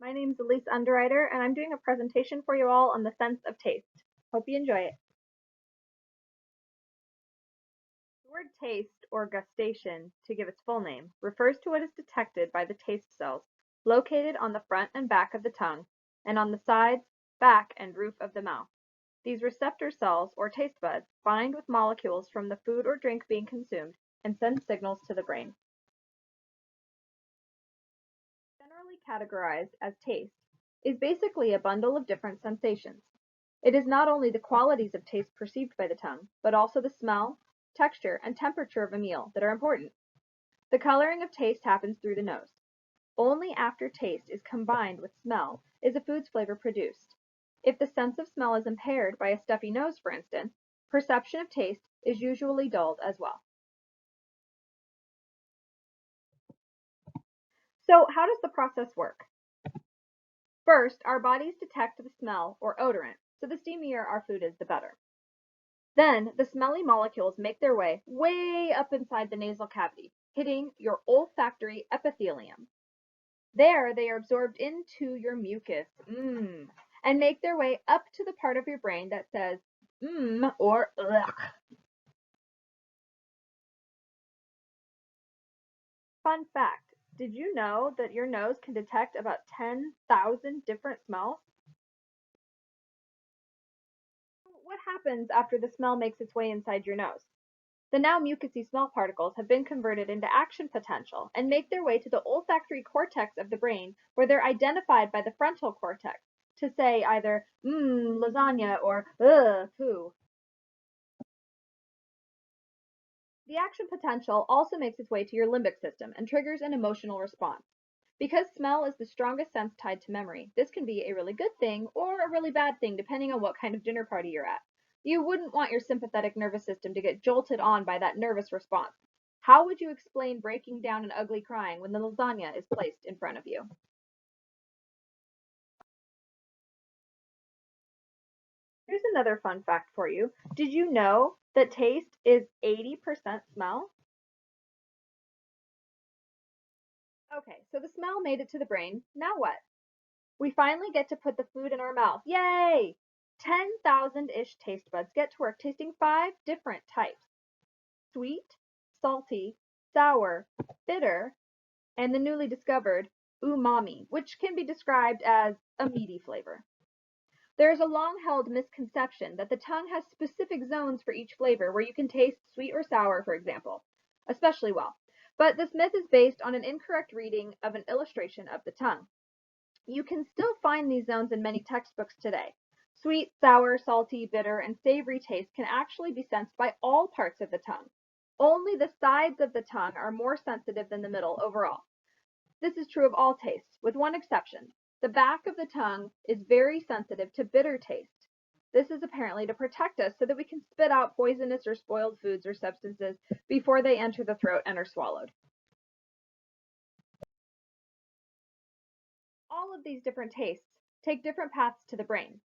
My name's Elise Underwriter, and I'm doing a presentation for you all on the sense of taste. Hope you enjoy it. The word taste, or gustation, to give its full name, refers to what is detected by the taste cells located on the front and back of the tongue, and on the sides, back, and roof of the mouth. These receptor cells, or taste buds, bind with molecules from the food or drink being consumed and send signals to the brain. Generally categorized as taste, is basically a bundle of different sensations. It is not only the qualities of taste perceived by the tongue, but also the smell, texture, and temperature of a meal that are important. The coloring of taste happens through the nose. Only after taste is combined with smell is a food's flavor produced. If the sense of smell is impaired by a stuffy nose, for instance, perception of taste is usually dulled as well. So how does the process work? First, our bodies detect the smell or odorant, so the steamier our food is, the better. Then, the smelly molecules make their way up inside the nasal cavity, hitting your olfactory epithelium. There, they are absorbed into your mucus, and make their way up to the part of your brain that says, or ugh. Fun fact, did you know that your nose can detect about 10,000 different smells? What happens after the smell makes its way inside your nose? The now mucousy smell particles have been converted into action potential and make their way to the olfactory cortex of the brain, where they're identified by the frontal cortex to say either lasagna or ugh, poo. The action potential also makes its way to your limbic system and triggers an emotional response. Because smell is the strongest sense tied to memory, this can be a really good thing or a really bad thing depending on what kind of dinner party you're at. You wouldn't want your sympathetic nervous system to get jolted on by that nervous response. How would you explain breaking down and ugly crying when the lasagna is placed in front of you? Here's another fun fact for you. Did you know that taste is 80% smell? Okay, so the smell made it to the brain. Now what? We finally get to put the food in our mouth. Yay! 10,000-ish taste buds get to work tasting 5 different types: sweet, salty, sour, bitter, and the newly discovered umami, which can be described as a meaty flavor. There is a long-held misconception that the tongue has specific zones for each flavor where you can taste sweet or sour, for example, especially well. But this myth is based on an incorrect reading of an illustration of the tongue. You can still find these zones in many textbooks today. Sweet, sour, salty, bitter, and savory taste can actually be sensed by all parts of the tongue. Only the sides of the tongue are more sensitive than the middle overall. This is true of all tastes, with one exception. The back of the tongue is very sensitive to bitter taste. This is apparently to protect us so that we can spit out poisonous or spoiled foods or substances before they enter the throat and are swallowed. All of these different tastes take different paths to the brain.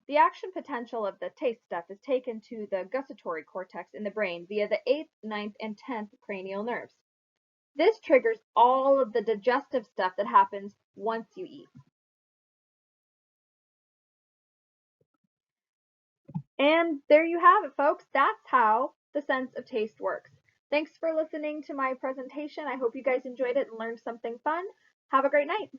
The action potential of the taste stuff is taken to the gustatory cortex in the brain via the 8th, ninth, and 10th cranial nerves. This triggers all of the digestive stuff that happens once you eat. And there you have it, folks. That's how the sense of taste works. Thanks for listening to my presentation. I hope you guys enjoyed it and learned something fun. Have a great night.